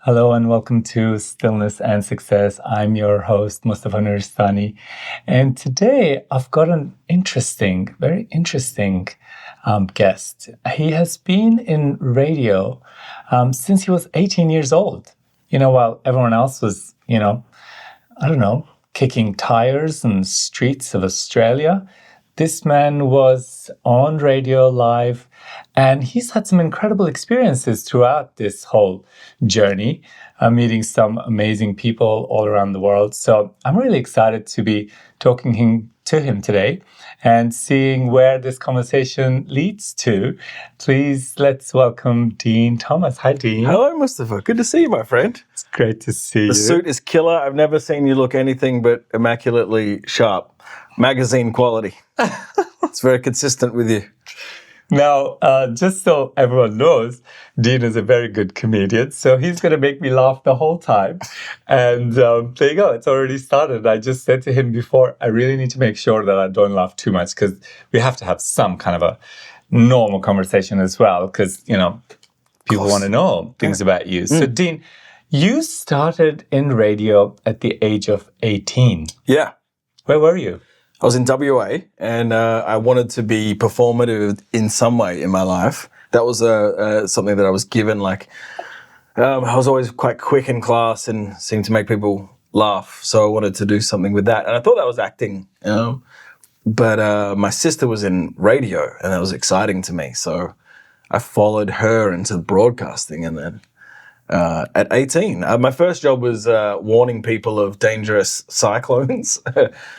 Hello and welcome to Stillness and Success. I'm your host, Mustafa Nuristani. And today I've got an very interesting guest. He has been in radio since he was 18 years old. While everyone else was, kicking tires in the streets of Australia, this man was on radio live, and he's had some incredible experiences throughout this whole journey, meeting some amazing people all around the world. So I'm really excited to be talking to him today and seeing where this conversation leads to. Please, let's welcome Dean Thomas. Hi, Dean. Hello, Mustafa. Good to see you, my friend. It's great to see you. The suit is killer. I've never seen you look anything but immaculately sharp. Magazine quality. It's very consistent with you. Now, just so everyone knows, Dean is a very good comedian, so he's going to make me laugh the whole time. And there you go. It's already started. I just said to him before, I really need to make sure that I don't laugh too much because we have to have some kind of a normal conversation as well because, people want to know things about you. So, Dean, you started in radio at the age of 18. Yeah. Where were you? I was in WA and I wanted to be performative in some way in my life. That was something that I was given. I was always quite quick in class and seemed to make people laugh. So I wanted to do something with that. And I thought that was acting, But my sister was in radio and that was exciting to me. So I followed her into broadcasting and then at 18. My first job was warning people of dangerous cyclones.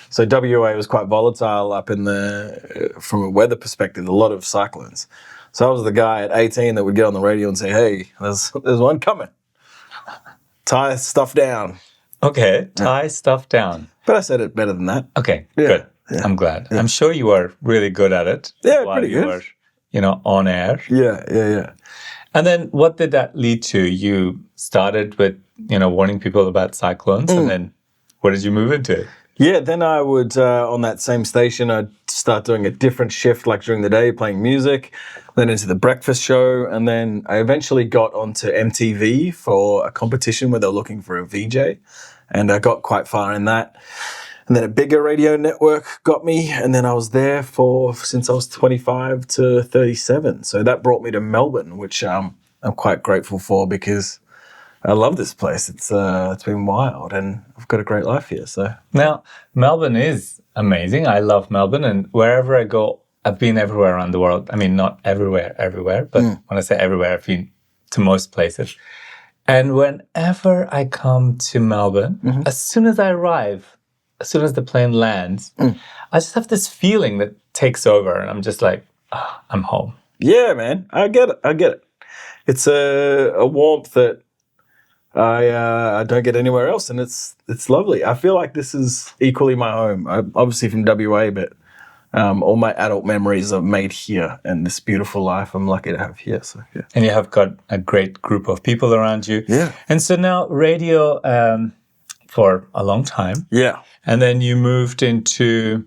So WA was quite volatile up from a weather perspective, a lot of cyclones. So I was the guy at 18 that would get on the radio and say, hey, there's one coming. Tie stuff down. Okay, tie stuff down. But I said it better than that. Okay, Yeah, good. yeah. I'm glad. I'm sure you are really good at it. Yeah, while pretty you good. were, on air. Yeah. And then what did that lead to? You started with, warning people about cyclones, and then what did you move into? Yeah, then I would, on that same station, I'd start doing a different shift, like during the day, playing music, then into the breakfast show, and then I eventually got onto MTV for a competition where they were looking for a VJ, and I got quite far in that. And then a bigger radio network got me, and then I was there since I was 25 to 37. So that brought me to Melbourne, which I'm quite grateful for because I love this place. It's been wild, and I've got a great life here. So Now, Melbourne is amazing. I love Melbourne, and wherever I go, I've been everywhere around the world. I mean, not everywhere, but when I say everywhere, I've been to most places. And whenever I come to Melbourne, as soon as I arrive, as soon as the plane lands, I just have this feeling that takes over, and I'm just like, I'm home. yeah, man, I get it. It's a warmth that I don't get anywhere else, and it's lovely. I feel like this is equally my home. I'm obviously from WA, but all my adult memories are made here, and this beautiful life I'm lucky to have here. So yeah. And you have got a great group of people around you. Yeah. And so now radio for a long time. Yeah. And then you moved into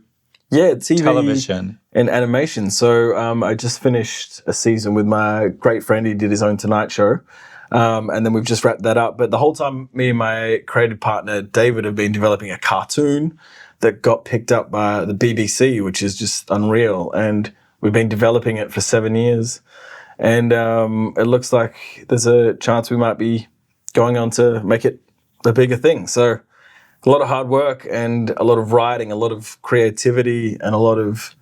TV, television. and animation. So I just finished a season with my great friend. He did his own Tonight Show. And then we've just wrapped that up. But the whole time, me and my creative partner, David, have been developing a cartoon that got picked up by the BBC, which is just unreal. And we've been developing it for 7 years. And it looks like there's a chance we might be going on to make it a bigger thing. So a lot of hard work and a lot of writing, a lot of creativity, and a lot of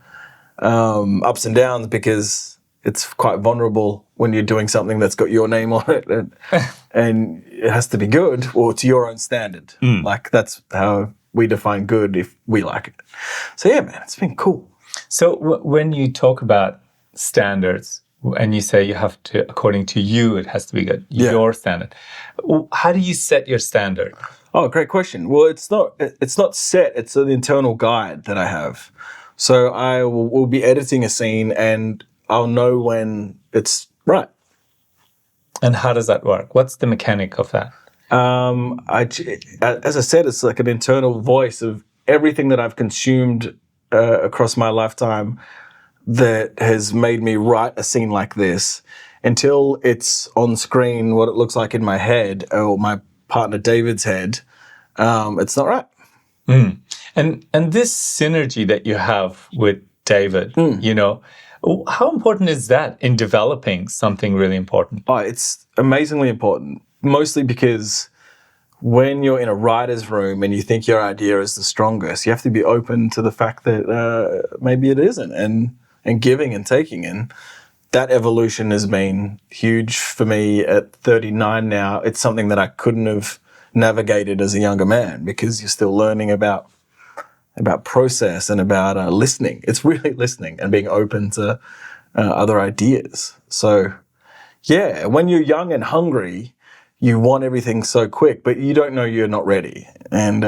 ups and downs because it's quite vulnerable when you're doing something that's got your name on it and it has to be good or to your own standard. Like that's how we define good if we like it. So yeah, man, it's been cool. So when you talk about standards and you say you have to, according to you, it has to be good, your standard. How do you set your standard? Oh, great question. Well, it's not set. It's an internal guide that I have. So I will be editing a scene and I'll know when it's right. And how does that work? What's the mechanic of that? As I said, it's like an internal voice of everything that I've consumed across my lifetime that has made me write a scene like this. until it's on screen what it looks like in my head or my partner David's head, it's not right. And this synergy that you have with David, how important is that in developing something really important? Oh, it's amazingly important, mostly because when you're in a writer's room and you think your idea is the strongest, you have to be open to the fact that maybe it isn't, and giving and taking. And that evolution has been huge for me at 39 now. It's something that I couldn't have navigated as a younger man, because you're still learning about process and about listening. It's really listening and being open to other ideas. So, yeah, when you're young and hungry, you want everything so quick, but you don't know you're not ready. And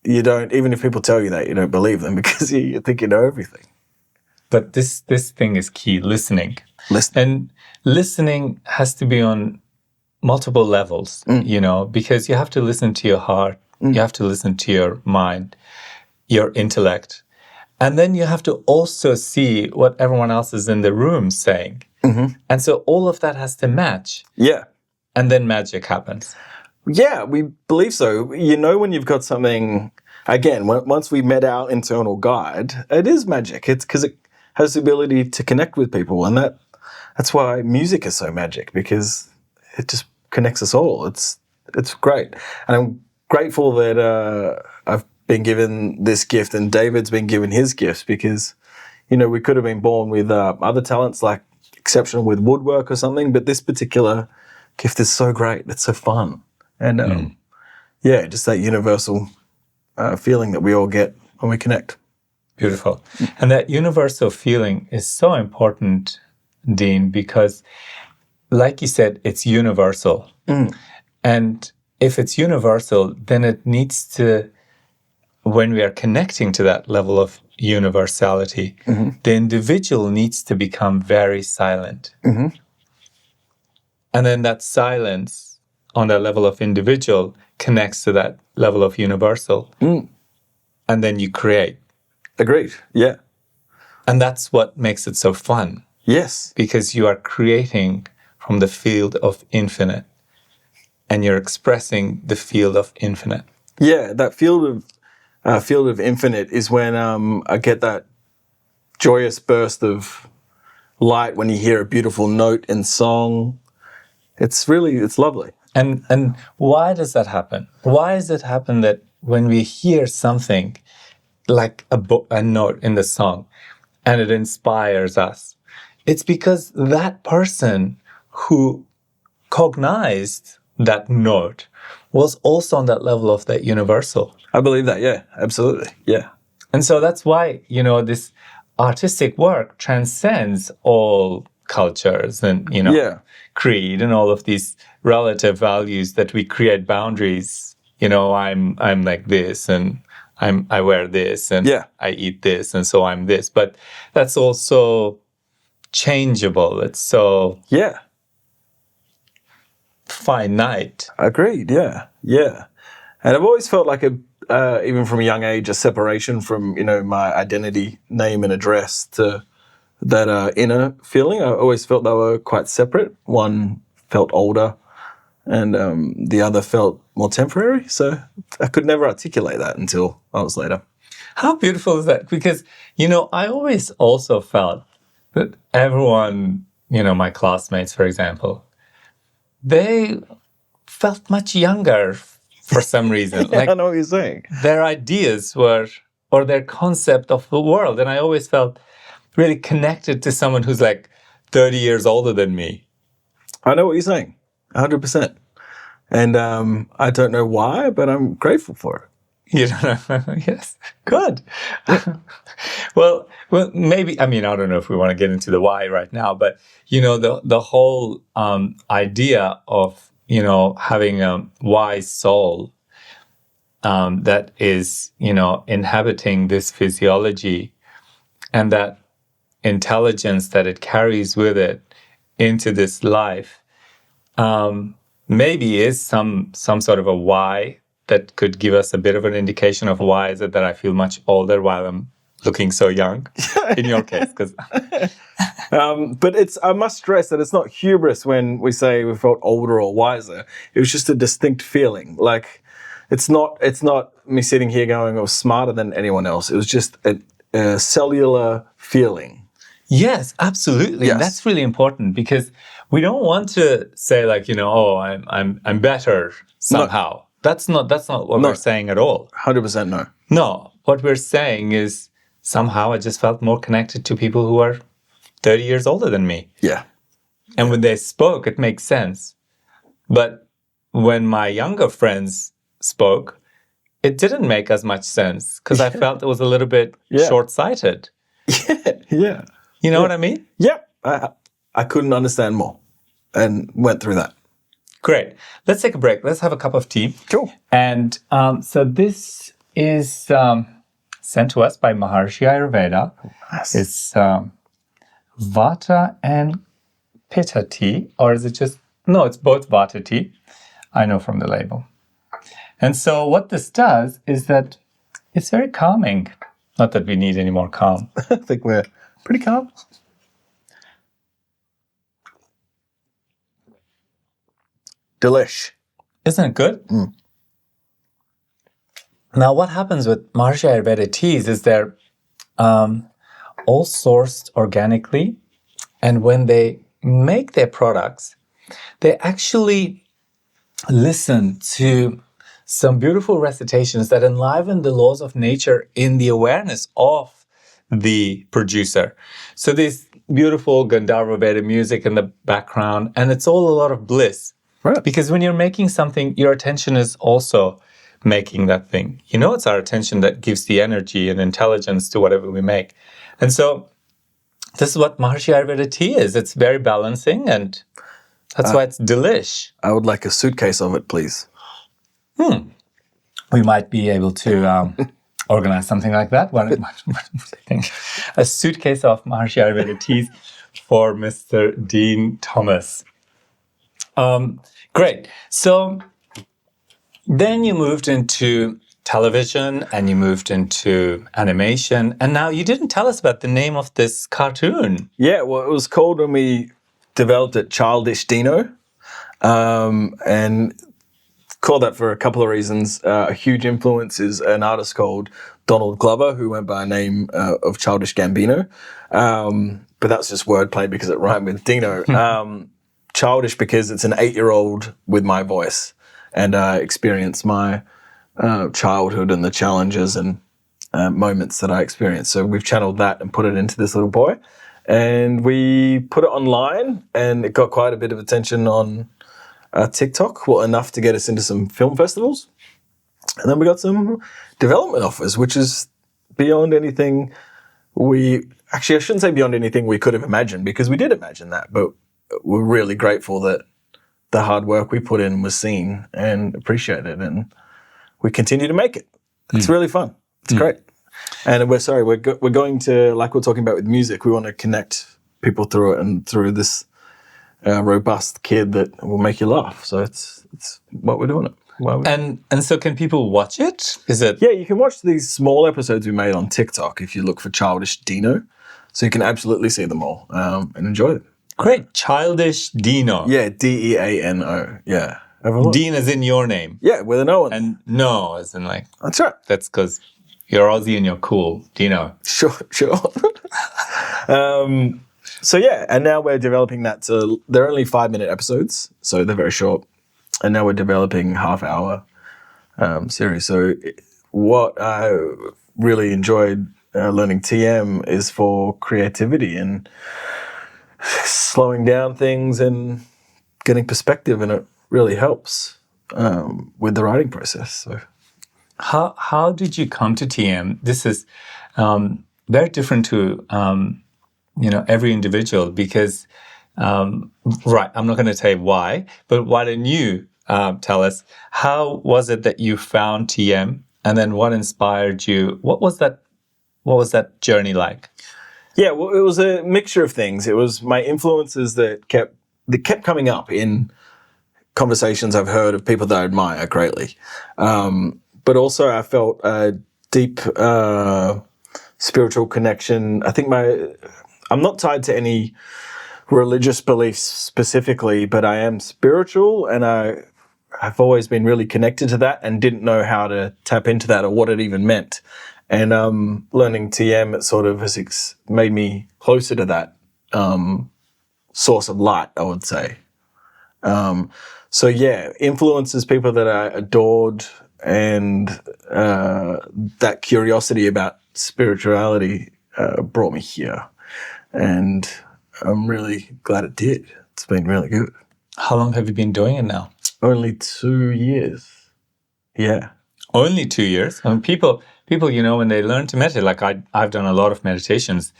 you don't, even if people tell you that, you don't believe them because you think you know everything. But this thing is key, listening. And listening has to be on multiple levels, because you have to listen to your heart, you have to listen to your mind, your intellect, and then you have to also see what everyone else is in the room saying. And so all of that has to match. Yeah. And then magic happens. Yeah, we believe so. When you've got something, again, once we met our internal guide, it is magic. It's because it has the ability to connect with people. And that's why music is so magic, because it just connects us all. It's great. And I'm grateful that I've been given this gift and David's been given his gifts, because, we could have been born with other talents, like exceptional with woodwork or something, but this particular gift is so great. It's so fun. And just that universal feeling that we all get when we connect. Beautiful. And that universal feeling is so important, Dean, because like you said, it's universal. And if it's universal, then it needs to, when we are connecting to that level of universality, the individual needs to become very silent. And then that silence on that level of individual connects to that level of universal. And then you create. Agreed. Yeah. And that's what makes it so fun. Yes. Because you are creating from the field of infinite. And you're expressing the field of infinite. Yeah, that field of infinite is when I get that joyous burst of light when you hear a beautiful note in song. It's lovely. And why does that happen? Why does it happen that when we hear something like a note in the song and it inspires us, it's because that person who cognized that note was also on that level of that universal. I believe that, yeah, absolutely, yeah. And so that's why, this artistic work transcends all cultures and, creed and all of these relative values that we create boundaries. I'm like this and I wear this and I eat this and so I'm this. But that's also changeable. It's so finite. Agreed, yeah. And I've always felt like even from a young age, a separation from, my identity, name and address to that inner feeling. I always felt they were quite separate. One felt older and the other felt more temporary. So I could never articulate that until I was later. How beautiful is that? Because, I always also felt that everyone, my classmates, for example, they felt much younger for some reason. Like, I know what you're saying. Their ideas were, or their concept of the world. And I always felt really connected to someone who's like 30 years older than me. I know what you're saying, 100%. And I don't know why, but I'm grateful for it. You don't know? Yes. Good. well, maybe, I don't know if we want to get into the why right now, but, the whole idea of, having a wise soul that is, inhabiting this physiology and that intelligence that it carries with it into this life, maybe is some sort of a why that could give us a bit of an indication of why is it that I feel much older while I'm looking so young in your case. Because But I must stress that it's not hubris when we say we felt older or wiser. It was just a distinct feeling. Like, it's not me sitting here going, I was smarter than anyone else. It was just a cellular feeling. yes, absolutely. Yes. And that's really important because we don't want to say like, oh, I'm better somehow. That's not what we're saying at all. 100% no. No, what we're saying is somehow I just felt more connected to people who are 30 years older than me. Yeah. And when they spoke, it makes sense. But when my younger friends spoke, it didn't make as much sense because I felt it was a little bit short-sighted. Yeah. You know what I mean? Yep. I couldn't understand more and went through that. Great. Let's take a break. Let's have a cup of tea. Cool. And so this is sent to us by Maharishi Ayurveda. Nice. It's Vata and Pitta tea, or is it just... No, it's both Vata tea. I know from the label. And so what this does is that it's very calming. Not that we need any more calm. I think we're pretty calm. Delish. Isn't it good? Mm. Now, what happens with Maharishi Ayurveda teas is they're all sourced organically. And when they make their products, they actually listen to some beautiful recitations that enliven the laws of nature in the awareness of the producer. So there's beautiful Gandharva Veda music in the background, and it's all a lot of bliss. Right. Because when you're making something, your attention is also making that thing. It's our attention that gives the energy and intelligence to whatever we make. And so this is what Maharishi Ayurveda tea is. It's very balancing, and that's why it's delish. I would like a suitcase of it, please. We might be able to organize something like that. What do you think? A suitcase of Maharishi Ayurveda teas for Mr. Dean Thomas. Great. So then you moved into television and you moved into animation. And now you didn't tell us about the name of this cartoon. Yeah, well, it was called, when we developed it, Childish Dino. And called that for a couple of reasons. A huge influence is an artist called Donald Glover, who went by a name of Childish Gambino. But that's just wordplay because it rhymed with Dino. Childish because it's an 8-year-old with my voice, and I experience my childhood and the challenges and moments that I experienced. So we've channeled that and put it into this little boy, and we put it online, and it got quite a bit of attention on TikTok, well, enough to get us into some film festivals. And then we got some development offers, which is beyond anything I shouldn't say beyond anything we could have imagined, because we did imagine that, but we're really grateful that the hard work we put in was seen and appreciated, and we continue to make it. It's really fun. It's great. And we're going to, like we're talking about with music, we want to connect people through it and through this robust kid that will make you laugh. So it's what we're doing it. And so can people watch it? Is it? Yeah, you can watch these small episodes we made on TikTok if you look for Childish Dino. So you can absolutely see them all and enjoy them. Great. Childish Dino. Yeah, Deano. Yeah. Dean as in your name. Yeah, with an O. And no as in like... That's right. That's because you're Aussie and you're cool. Dino. Sure. So yeah, and now we're developing that to... They're only 5-minute episodes, so they're very short. And now we're developing half-hour series. So what I really enjoyed learning TM is for creativity and slowing down things and getting perspective, and it really helps with the writing process. So, how did you come to TM? This is very different to every individual because right. I'm not going to tell you why, but why don't you tell us how was it that you found TM, and then what inspired you? What was that journey like? Yeah, well, it was a mixture of things. It was my influences that kept coming up in conversations I've heard of people that I admire greatly. But also I felt a deep spiritual connection. I think I'm not tied to any religious beliefs specifically, but I am spiritual, and I've always been really connected to that and didn't know how to tap into that or what it even meant. And learning TM, it sort of has made me closer to that source of light, I would say. So yeah, influences, people that I adored, and that curiosity about spirituality brought me here. And I'm really glad it did. It's been really good. How long have you been doing it now? Only 2 years. Yeah. Only 2 years? I mean, people, when they learn to meditate, like I've done a lot of meditations.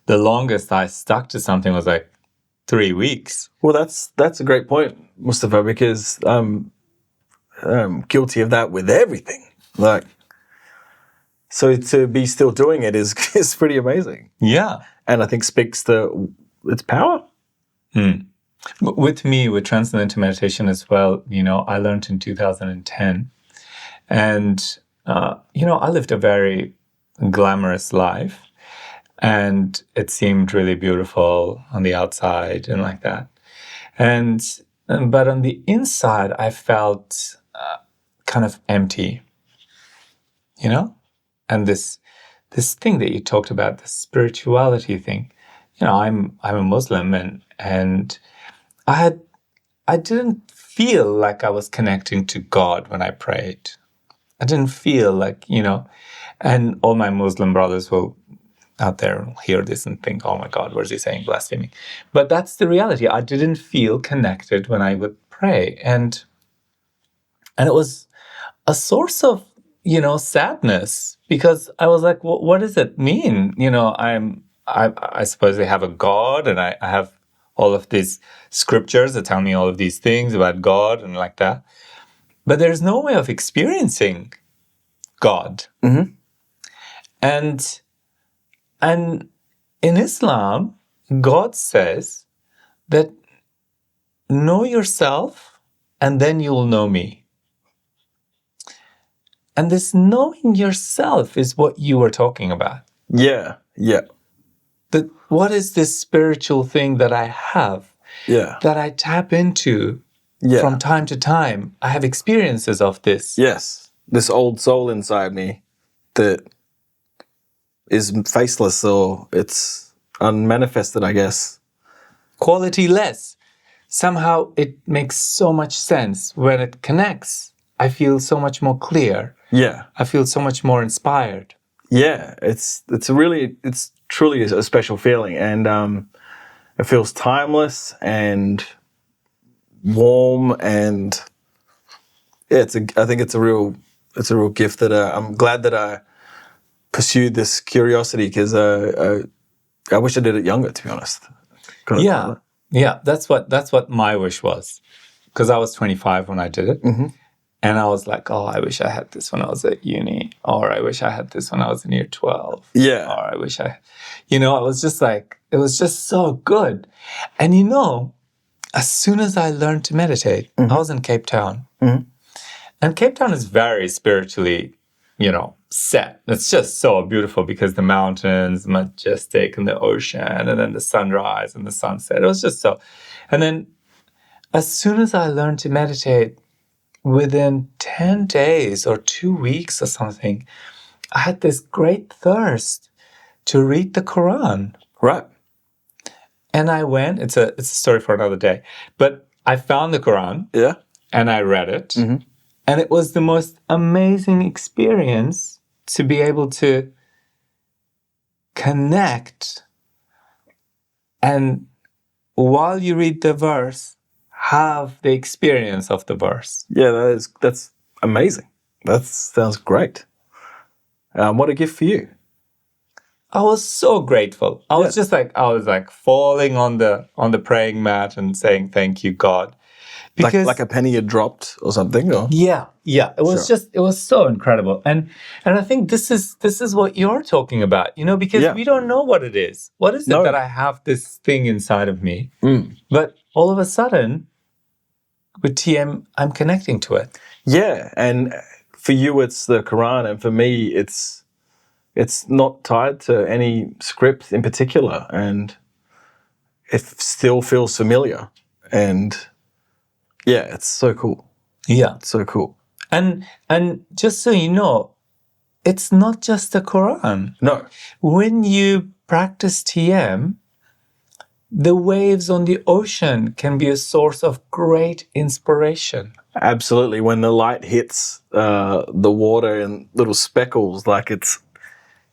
The longest I stuck to something was like 3 weeks. Well, that's a great point, Mustafa, because I'm guilty of that with everything. Like, so to be still doing it is pretty amazing. Yeah. And I think speaks to its power. With me, with Transcendental Meditation as well, I learned in 2010. And, I lived a very glamorous life. And it seemed really beautiful on the outside and like that. But on the inside, I felt kind of empty, And this thing that you talked about, the spirituality thing, I'm a Muslim, and I didn't feel like I was connecting to God when I prayed. I didn't feel like, and all my Muslim brothers will out there hear this and think, oh my God, what is he saying? Blasphemy. But that's the reality. I didn't feel connected when I would pray. And it was a source of, sadness, because I was like, well, what does it mean? I suppose they have a God, and I have all of these scriptures that tell me all of these things about God and like that. But there's no way of experiencing God. Mm-hmm. And in Islam, God says that know yourself and then you will know me. And this knowing yourself is what you were talking about. Yeah. That what is this spiritual thing that I have? Yeah. That I tap into from time to time. I have experiences of this. Yes. This old soul inside me that is faceless, or it's unmanifested, I guess. Quality-less. Somehow it makes so much sense when it connects. I feel so much more clear. Yeah. I feel so much more inspired. Yeah. It's truly a special feeling, and it feels timeless and warm, and yeah, I think it's a real gift that I'm glad that I pursued this curiosity, because I wish I did it younger, to be honest. Yeah. That's what my wish was, because I was 25 when I did it, and I was like, oh, I wish I had this when I was at uni, or I wish I had this when I was in year 12. Yeah, or I wish I was just like, it was just so good, and as soon as I learned to meditate, I was in Cape Town, and Cape Town is very spiritually, set. It's just so beautiful because the mountains, majestic, and the ocean, and then the sunrise and the sunset. It was just so. And then as soon as I learned to meditate, within 10 days or 2 weeks or something, I had this great thirst to read the Quran. right. And I went, it's a story for another day, but I found the Quran. Yeah. And I read it. And it was the most amazing experience to be able to connect, and while you read the verse, have the experience of the verse. Yeah, that's amazing. That sounds great. What a gift for you. I was so grateful. I was falling on the praying mat and saying, thank you, God. Because, like a penny had dropped or something, or? Yeah. It was it was so incredible. And I think this is what you're talking about, because we don't know what it is. What is it that I have this thing inside of me? But all of a sudden, with TM, I'm connecting to it. Yeah, and for you, it's the Quran, and for me, it's It's not tied to any script in particular, and it still feels familiar. And yeah, it's so cool. Yeah. It's so cool. And just so you know, it's not just the Quran. No. When you practice TM, the waves on the ocean can be a source of great inspiration. Absolutely. When the light hits the water in little speckles, like it's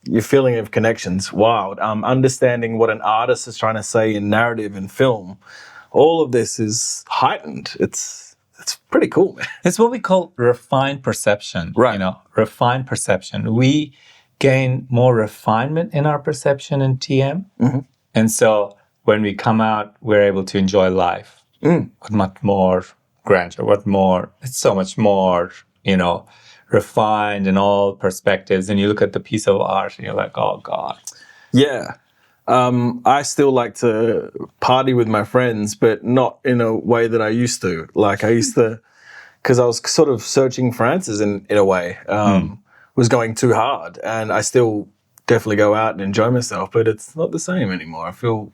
your feeling of connection's wild. Understanding what an artist is trying to say in narrative and film, all of this is heightened. It's pretty cool, man. It's what we call refined perception. Right. Refined perception. We gain more refinement in our perception in TM. Mm-hmm. And so when we come out, we're able to enjoy life with much more grandeur, it's so much more, refined in all perspectives. And you look at the piece of art and you're like, oh God. Yeah. I still like to party with my friends, but not in a way that I used to. Like I used to, because I was sort of searching for answers in a way, was going too hard. And I still definitely go out and enjoy myself, but it's not the same anymore. I feel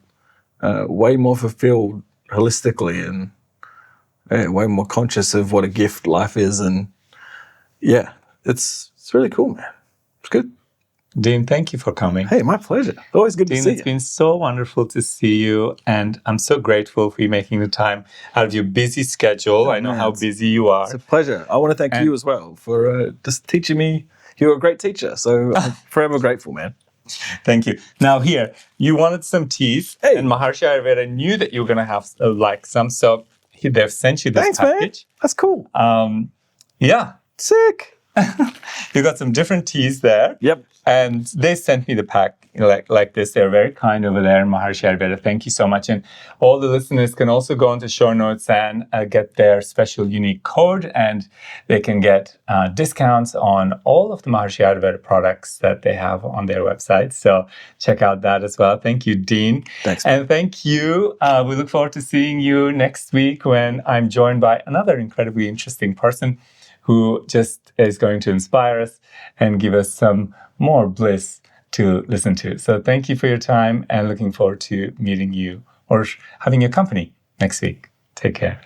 way more fulfilled holistically and way more conscious of what a gift life is. And yeah, it's really cool, man. It's good. Dean, thank you for coming. Hey, my pleasure. Always good to see you. It's been so wonderful to see you, and I'm so grateful for you making the time out of your busy schedule. I know how busy you are. It's a pleasure. I want to thank you as well for just teaching me. You're a great teacher, so I'm forever grateful, man. Thank you. Now here, you wanted some teas, and Maharshi Ayurveda knew that you were going to have some, so they've sent you this package. Man. That's cool. Yeah. Sick. You got some different teas there. Yep. And they sent me the pack like this. They're very kind over there in Maharshi Ayurveda. Thank you so much. And all the listeners can also go into show notes and get their special unique code, and they can get discounts on all of the Maharshi Ayurveda products that they have on their website. So check out that as well. Thank you, Dean. Thanks, man. And thank you. We look forward to seeing you next week when I'm joined by another incredibly interesting person who just is going to inspire us and give us some more bliss to listen to. So thank you for your time, and looking forward to meeting you or having your company next week. Take care.